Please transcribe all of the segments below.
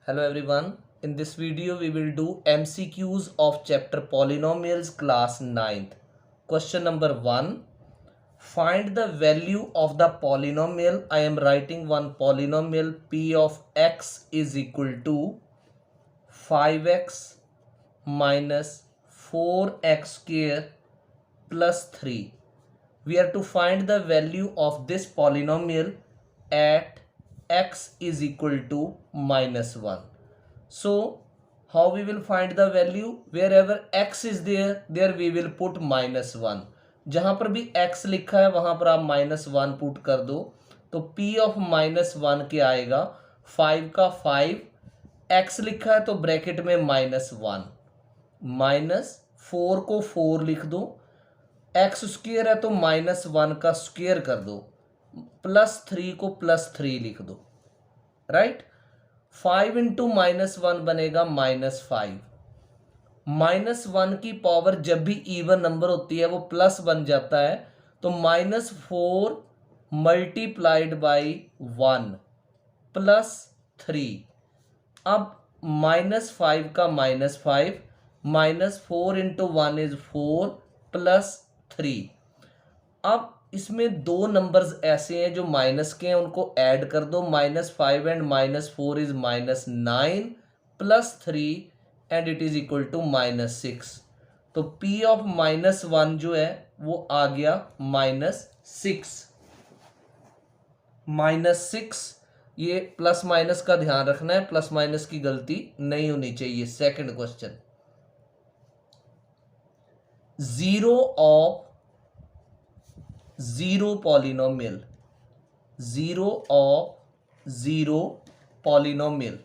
Hello everyone. In this video we will do MCQs of chapter Polynomials class 9th. Question number 1. Find the value of the polynomial. I am writing one polynomial p of x is equal to 5x minus 4x square plus 3. We are to find the value of this polynomial at x is equal to minus 1. So how we will find the value? Wherever x is there we will put minus 1. जहां पर भी x लिखा है वहां पर आप minus 1 put कर दो तो p ऑफ माइनस 1 क्या आएगा? 5 का 5, x लिखा है तो ब्रैकेट में माइनस 1, माइनस 4 को 4 लिख दो, एक्स स्क्वेयर है तो माइनस 1 का स्क्वेयर कर दो, प्लस 3 को प्लस 3 लिख दो, राइट। 5 इंटू माइनस 1 बनेगा माइनस 5। माइनस 1 की पावर जब भी इवन नंबर होती है वो प्लस बन जाता है, तो माइनस 4 मल्टीप्लाइड बाई 1 प्लस 3। अब माइनस 5 का minus 5, minus 4 into 1 is 4 plus 3। अब इसमें दो नंबर्स ऐसे हैं जो माइनस के हैं, उनको ऐड कर दो। Minus 5 and minus 4 is minus 9 plus 3 and it is equal to minus 6। तो p ऑफ माइनस 1 जो है वो आ गया माइनस 6। माइनस 6, ये प्लस माइनस का ध्यान रखना है, प्लस माइनस की गलती नहीं होनी चाहिए। Second question, zero of zero polynomial, zero of zero polynomial.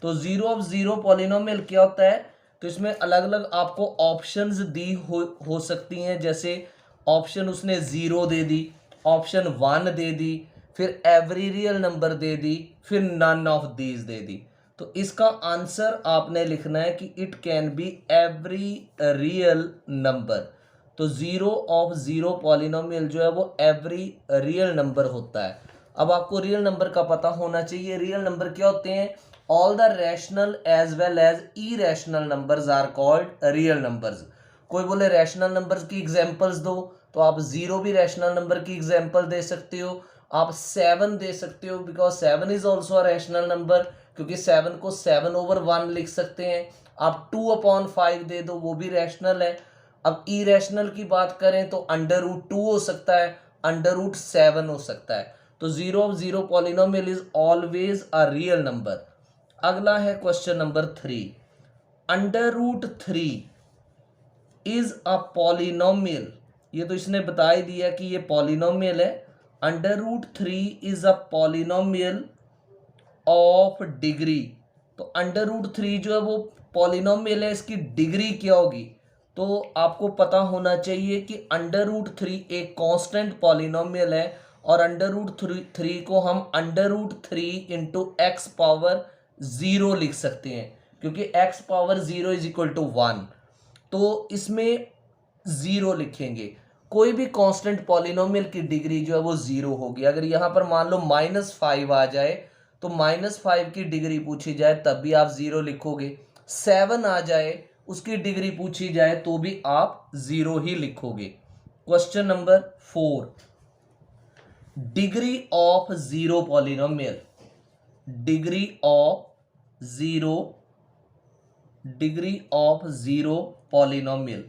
तो जीरो ऑफ जीरो पॉलिनोमियल क्या होता है? तो इसमें अलग अलग आपको ऑप्शंस दी हो सकती हैं, जैसे ऑप्शन उसने जीरो दे दी, ऑप्शन 1 दे दी, फिर एवरी रियल नंबर दे दी, फिर नन ऑफ दीज दे दी। तो इसका आंसर आपने लिखना है कि it can be every real number. तो जीरो ऑफ जीरो पॉलिनोमियल जो है वो एवरी रियल नंबर होता है। अब आपको रियल नंबर का पता होना चाहिए। रियल नंबर क्या होते हैं? All the rational as well as irrational numbers are called real numbers. कोई बोले रैशनल नंबर्स की एग्जांपल्स दो, तो आप जीरो भी रैशनल नंबर की एग्जांपल दे सकते हो, आप 7 दे सकते हो, because 7 is also a rational number, क्योंकि 7 को 7/1 लिख सकते हैं। आप 2/5 दे दो, वो भी रैशनल है। अब इरेशनल की बात करें तो √2 हो सकता है, √7 हो सकता है। तो zero of zero polynomial is always a real number. अगला है question number 3। √3 is a polynomial. ये तो इसने बता ही दिया कि ये पॉलिनोमियल है। √3 is a polynomial of degree. तो √3 जो है वो पॉलिनोमियल है, इसकी डिग्री क्या होगी? तो आपको पता होना चाहिए कि √3 एक कांस्टेंट पॉलिनोमियल है, और √3 को हम √3 इंटू एक्स पावर 0 लिख सकते हैं, क्योंकि x power 0 is equal to 1। तो इसमें 0 लिखेंगे। कोई भी कांस्टेंट पॉलिनोमियल की डिग्री जो है वो 0 होगी। अगर यहां पर मान लो -5 आ जाए तो -5 की डिग्री पूछी जाए तब भी आप 0 लिखोगे। 7 आ जाए, उसकी डिग्री पूछी जाए तो भी आप 0 ही लिखोगे। Question number 4, degree of zero polynomial. Degree of zero polynomial,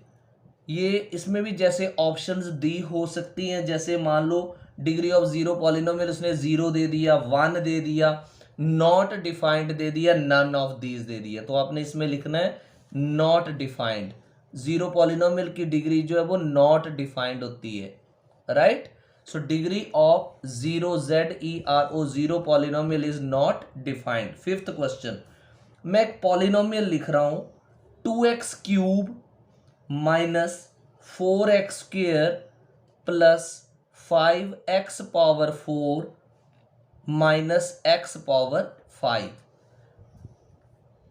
ये इसमें भी जैसे ऑप्शंस दी हो सकती हैं, जैसे मान लो डिग्री ऑफ जीरो पॉलिनोमियल उसने 0 दे दिया, 1 दे दिया, नॉट डिफाइंड दे दिया, नन ऑफ दीज दे दिया। तो आपने इसमें लिखना है नॉट डिफाइंड। जीरो पॉलिनोमियल की डिग्री जो है वो नॉट डिफाइंड होती है, right. So degree of zero zero polynomial is not defined. Fifth question, मैं एक पॉलिनोमियल लिख रहा हूं 2x³ minus 4x² plus 5x power 4 minus x power 5।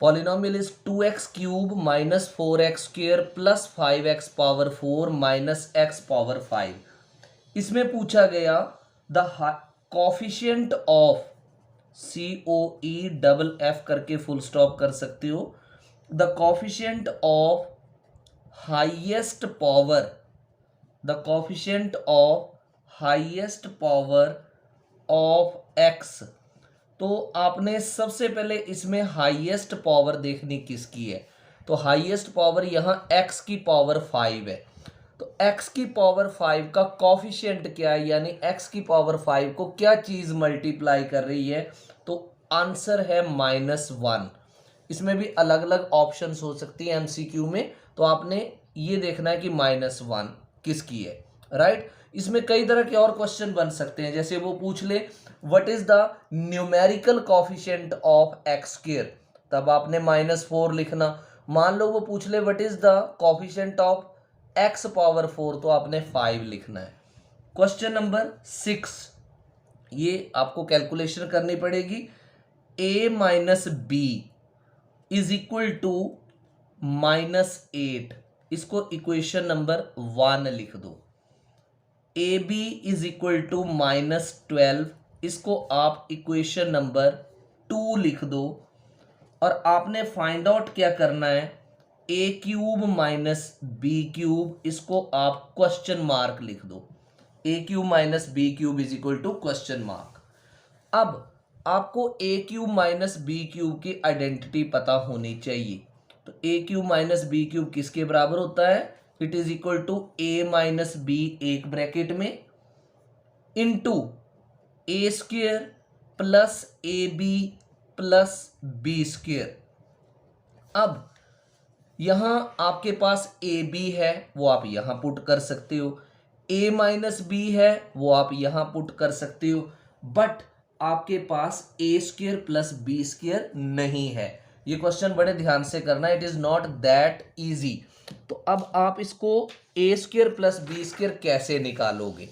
Polynomial is 2x³ minus 4x² plus 5x power 4 minus x power 5। इसमें पूछा गया the coefficient of COE करके full stop कर सकते हो। The coefficient of highest power, the coefficient of highest power of x. तो आपने सबसे पहले इसमें हाईएस्ट पावर देखनी किसकी है, तो हाईएस्ट पावर यहाँ x की पावर 5 है। तो x की पावर 5 का कॉफिशिएंट क्या है, यानी x की पावर 5 को क्या चीज मल्टीप्लाई कर रही है, तो आंसर है -1। इसमें भी अलग अलग ऑप्शंस हो सकती है MCQ में, तो आपने ये देखना है कि -1 किसकी है, राइट। इसमें कई तरह के और क्वेश्चन बन सकते हैं, जैसे वो पूछ ले what is the numerical coefficient of x square, तब आपने -4 लिखना। मान लो वो पूछ ले what is the coefficient of x power 4, तो आपने 5 लिखना है। क्वेश्चन नंबर 6, ये आपको कैलकुलेशन करनी पड़ेगी। a minus B is equal to -8, इसको इक्वेशन नंबर 1 लिख दो। A B is equal to -12, इसको आप इक्वेशन नंबर 2 लिख दो। और आपने फाइंड आउट क्या करना है, A cube minus B cube, इसको आप क्वेश्चन मार्क लिख दो। A cube minus B cube is equal to question mark. अब आपको A cube minus B cube की आइडेंटिटी पता होनी चाहिए। तो A cube minus B cube किसके बराबर होता है, it is equal to A minus B एक ब्रैकेट में into A square plus A B plus B square. अब यहां आपके पास ए बी है, वो आप यहां पुट कर सकते हो, ए माइनस बी है वो आप यहां पुट कर सकते हो, बट आपके पास ए स्क्वेयर प्लस बी स्क्वेयर नहीं है। ये क्वेश्चन बड़े ध्यान से करना, it is not that easy. तो अब आप इसको ए स्क्वेयर प्लस बी स्क्वेयर कैसे निकालोगे,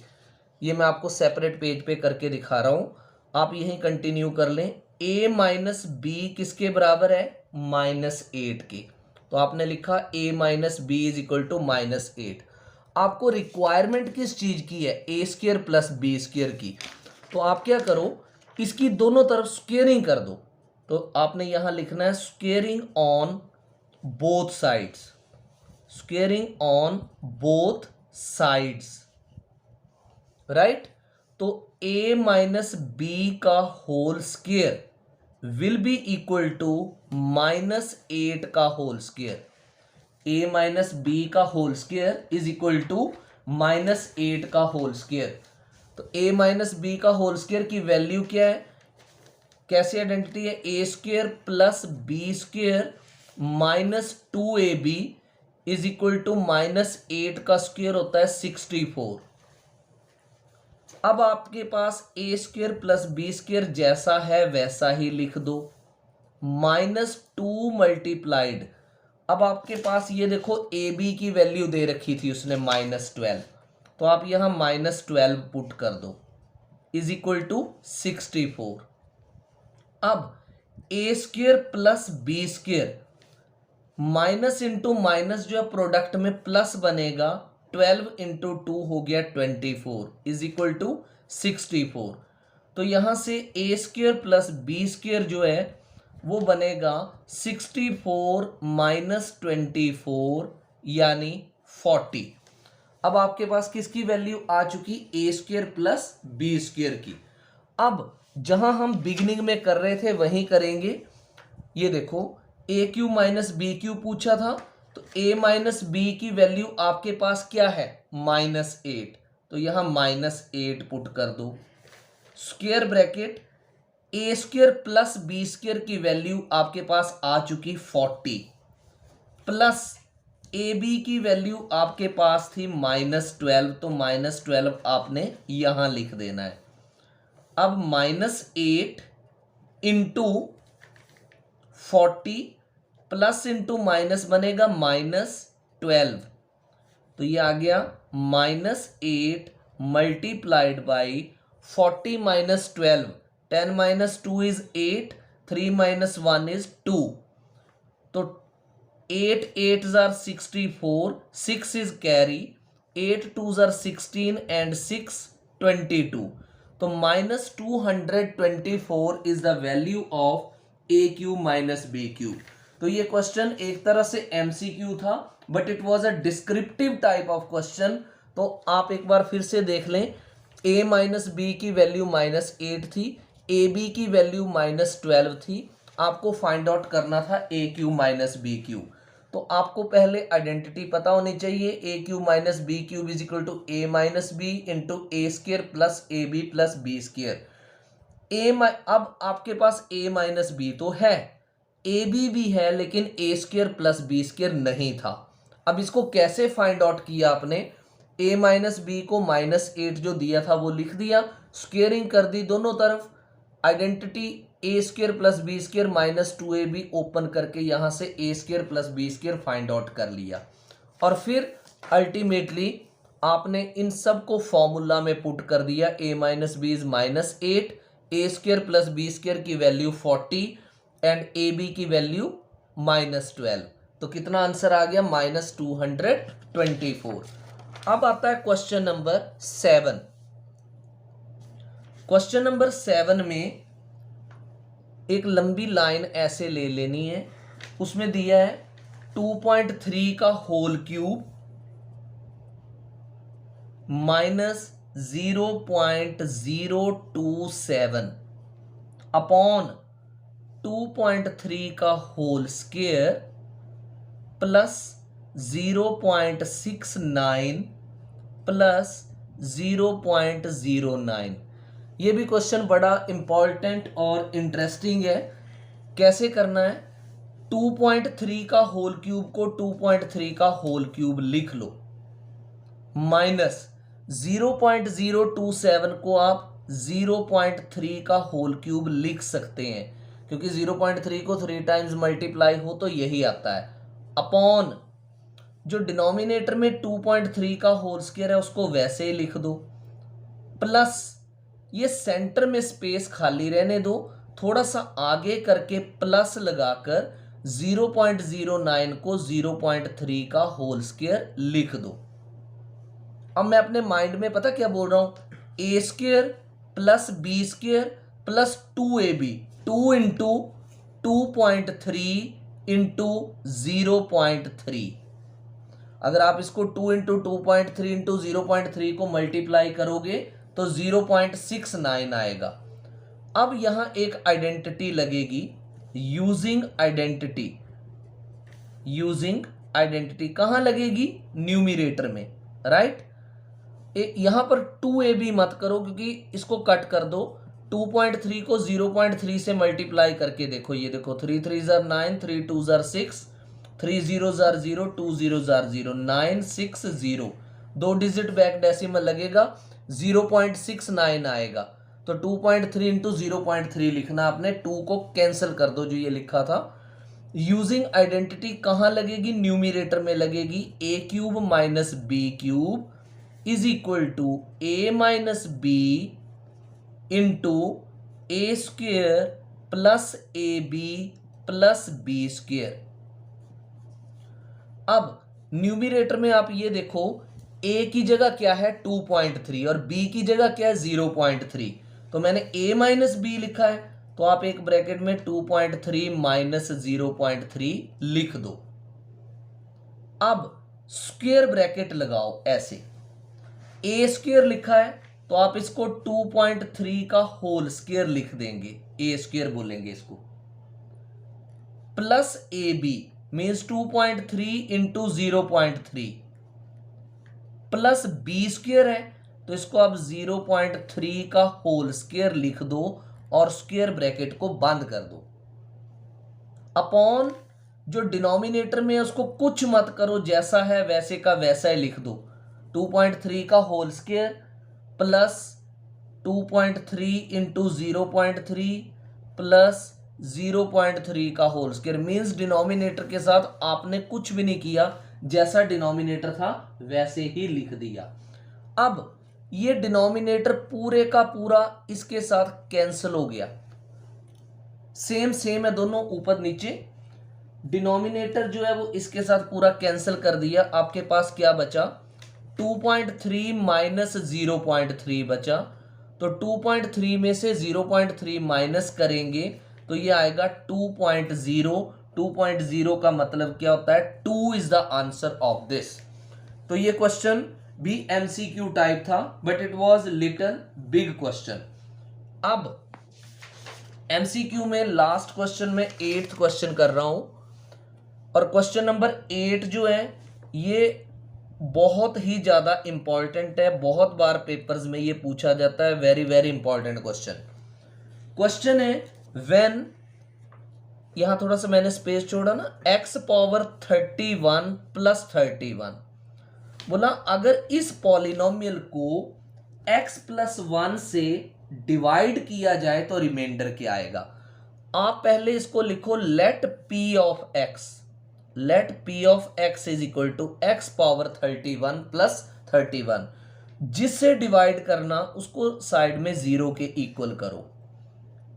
ये मैं आपको सेपरेट पेज पे करके दिखा रहा हूं, आप यहीं कंटिन्यू कर लें। a माइनस बी किसके बराबर है, -8 के। तो आपने लिखा a minus B is equal to -8। आपको रिक्वायरमेंट किस चीज की है, A square plus B square की। तो आप क्या करो, इसकी दोनों तरफ स्क्वेयरिंग कर दो। तो आपने यहां लिखना है squaring on both sides, squaring on both sides, right. तो a माइनस बी का whole square will be equal to -8 का whole square. a minus B का whole square is equal to -8 का होल स्क्वेयर। तो a माइनस बी का whole square की value क्या है, कैसी आइडेंटिटी है, A square plus B square -2ab is equal to -8 का स्क्वेयर होता है 64। अब आपके पास ए स्क्वेयर प्लस बी स्क्वेयर जैसा है वैसा ही लिख दो, -2 मल्टीप्लाइड। अब आपके पास ये देखो ए बी की वैल्यू दे रखी थी उसने -12, तो आप यहां -12 पुट कर दो इज इक्वल टू 64। अब A square plus B square, minus into minus जो है प्रोडक्ट में प्लस बनेगा, 12 इंटू 2 हो गया 24 इज इक्वल टू 64। तो यहां से ए स्क्वेयर प्लस बी स्क्वेयर जो है वो बनेगा 64 माइनस 24 यानी 40। अब आपके पास किसकी वैल्यू आ चुकी, ए स्क्वेयर प्लस बी स्क्वेयर की। अब जहां हम बिगिनिंग में कर रहे थे वहीं करेंगे। ये देखो ए क्यू माइनस बी क्यू पूछा था, तो a माइनस बी की वैल्यू आपके पास क्या है, -8, तो यहां -8 पुट कर दो, स्क्वेयर ब्रैकेट ए स्क्वेयर प्लस बी स्क्वेयर की वैल्यू आपके पास आ चुकी 40, प्लस ए बी की वैल्यू आपके पास थी -12, तो -12 आपने यहां लिख देना है। अब -8 इंटू 40 प्लस इंटू माइनस बनेगा -12, तो ये आ गया -8 multiplied by 40 minus 12, 10 minus 2 is 8, 3 minus 1 is 2, तो 8 8s are 64, 6 is carry, 8 2s are 16 and 6 22। तो -224 is the value of a cube minus B cube. तो ये क्वेश्चन एक तरह से एमसीक्यू था, but it was a descriptive type of question. तो आप एक बार फिर से देख लें, a माइनस बी की वैल्यू -8 थी, ए बी की वैल्यू -12 थी। आपको फाइंड आउट करना था a cube minus B cube. तो आपको पहले आइडेंटिटी पता होनी चाहिए, a cube minus B cube is equal to A minus b into a square plus A B plus b square. अब आपके पास a माइनस बी तो है, ए बी भी है, लेकिन ए स्क्र प्लस बी स्क्र नहीं था। अब इसको कैसे फाइंड आउट किया आपने, a माइनस बी को -8 जो दिया था वो लिख दिया, स्क्वेयरिंग कर दी दोनों तरफ, identity a square plus b square -2ab open करके यहां से a square plus b square find out कर लिया। और फिर अल्टीमेटली आपने इन सब को फॉर्मूला में पुट कर दिया, a minus B is -8, a square plus b square की वैल्यू 40 एंड ए बी की वैल्यू -12। तो कितना आंसर आ गया, -224। अब आता है क्वेश्चन नंबर 7। क्वेश्चन नंबर 7 में एक लंबी लाइन ऐसे ले लेनी है, उसमें दिया है 2.3 का होल क्यूब -0.027 अपॉन 2.3 का होल स्क्वायर प्लस 0.69 प्लस 0.09। ये भी क्वेश्चन बड़ा इंपॉर्टेंट और इंटरेस्टिंग है। कैसे करना है, 2.3 का होल क्यूब को 2.3 का होल क्यूब लिख लो, माइनस 0.027 को आप 0.3 का होल क्यूब लिख सकते हैं, क्योंकि 0.3 को 3 टाइम्स मल्टीप्लाई हो तो यही आता है, अपॉन जो डिनोमिनेटर में 2.3 का होल स्क्वायर है उसको वैसे ही लिख दो, प्लस ये सेंटर में स्पेस खाली रहने दो, थोड़ा सा आगे करके प्लस लगाकर 0.09 को 0.3 का होल स्क्वायर लिख दो। अब मैं अपने माइंड में पता क्या बोल रहा हूं, a square plus b square plus 2ab, 2 into 2.3 into 0.3। अगर आप इसको 2 इंटू 2.3 इंटू 0.3 को मल्टीप्लाई करोगे तो 0.69 आएगा। अब यहां एक आइडेंटिटी लगेगी, यूजिंग आइडेंटिटी। यूजिंग आइडेंटिटी कहां लगेगी, न्यूमिरेटर में, राइट। यहां पर 2ab मत करो क्योंकि इसको कट कर दो, 2.3 को 0.3 से मल्टीप्लाई करके देखो, ये देखो 3 3 9, 3 2 6, 3 0 0, 2 0 0, 9 6 0, 2 डिजिट बैक डेसिमल लगेगा, 0.69 आएगा। तो 2.3 इंटू 0.3 लिखना आपने, 2 को कैंसिल कर दो जो ये लिखा था। यूजिंग आइडेंटिटी कहां लगेगी, न्यूमिरेटर में लगेगी, a cube minus B cube is equal to A minus b into A square plus A B plus B square. अब न्यूमिरेटर में आप ये देखो, a की जगह क्या है 2.3 और b की जगह क्या है 0.3, तो मैंने a माइनस बी लिखा है, तो आप एक ब्रैकेट में 2.3 माइनस 0.3 लिख दो। अब स्क्वायर ब्रैकेट लगाओ ऐसे, a स्क्वायर लिखा है तो आप इसको 2.3 का होल स्क्वायर लिख देंगे, a स्क्वायर बोलेंगे इसको, प्लस ए b means 2.3 into 0.3 plus b square है तो इसको आप 0.3 का होल स्क्वायर लिख दो और स्क्वायर ब्रैकेट को बंद कर दो, अपॉन जो डिनोमिनेटर में है उसको कुछ मत करो, जैसा है वैसे का वैसा ही लिख दो, 2.3 का whole square plus 2.3 into 0.3 plus 0.3 का होल स्क्वायर, मीन्स डिनोमिनेटर के साथ आपने कुछ भी नहीं किया, जैसा डिनोमिनेटर था वैसे ही लिख दिया। अब ये डिनोमिनेटर पूरे का पूरा इसके साथ कैंसिल हो गया, सेम सेम है दोनों ऊपर नीचे, डिनोमिनेटर जो है वो इसके साथ पूरा कैंसिल कर दिया। आपके पास क्या बचा, 2.3 माइनस 0.3 बचा, तो 2.3 में से 0.3 माइनस करेंगे तो ये आएगा 2.0। 2.0 का मतलब क्या होता है, 2 is the answer of this. तो ये क्वेश्चन भी एमसीक्यू टाइप था, but it was little big question. अब एमसीक्यू में लास्ट क्वेश्चन में 8th क्वेश्चन कर रहा हूं, और क्वेश्चन नंबर 8 जो है ये बहुत ही ज्यादा इंपॉर्टेंट है, बहुत बार पेपर्स में ये पूछा जाता है, very very important question. Question है व्हेन, यहां थोड़ा सा मैंने स्पेस छोड़ा ना, x पावर 31 प्लस 31, बोला अगर इस पॉलिनोमियल को x प्लस 1 से डिवाइड किया जाए तो रिमाइंडर क्या आएगा। आप पहले इसको लिखो, let p of x, let p of x is equal to x power 31 plus 31, जिससे डिवाइड करना उसको साइड में 0 के इक्वल करो,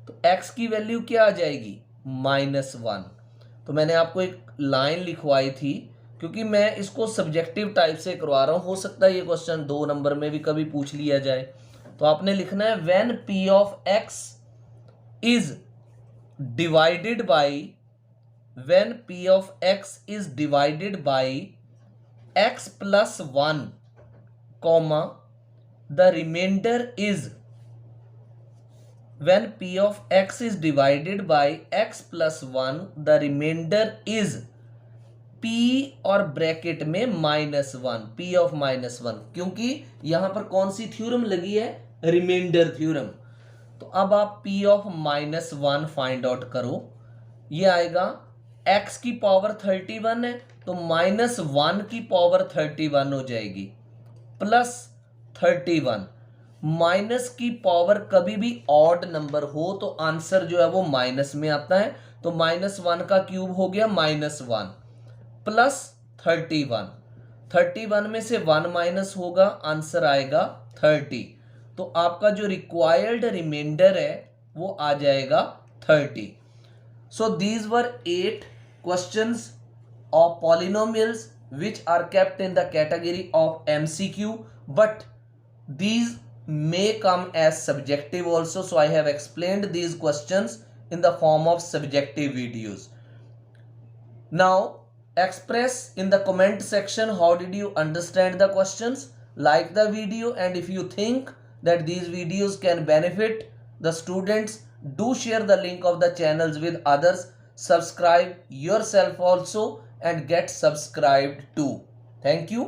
तो x की वैल्यू क्या आ जाएगी, -1। तो मैंने आपको एक लाइन लिखवाई थी क्योंकि मैं इसको सब्जेक्टिव टाइप से करवा रहा हूं, हो सकता है ये क्वेश्चन 2 नंबर में भी कभी पूछ लिया जाए। तो आपने लिखना है when p of x is divided by, when p of x is divided by x plus 1 comma the remainder is, when p of x is divided by x plus 1 the remainder is p और bracket में -1, p of -1, क्योंकि यहां पर कौन सी theorem लगी है, remainder theorem. तो अब आप p ऑफ -1 फाइंड आउट करो, ये आएगा x की पावर 31 है तो -1 की पावर 31 हो जाएगी, प्लस 31। माइनस की पावर कभी भी ऑड नंबर हो तो आंसर जो है वो माइनस में आता है, तो -1 का क्यूब हो गया -1 प्लस 31। 31 में से 1 माइनस होगा, आंसर आएगा 30। तो आपका जो रिक्वायर्ड रिमाइंडर है वो आ जाएगा 30। So these were 8 questions of polynomials which are kept in the category of MCQ, but these may come as subjective also. So I have explained these questions in the form of subjective videos. Now express in the comment section how did you understand the questions. Like the video, and if you think that these videos can benefit the students, do share the link of the channels with others. Subscribe yourself also and get subscribed too. Thank you.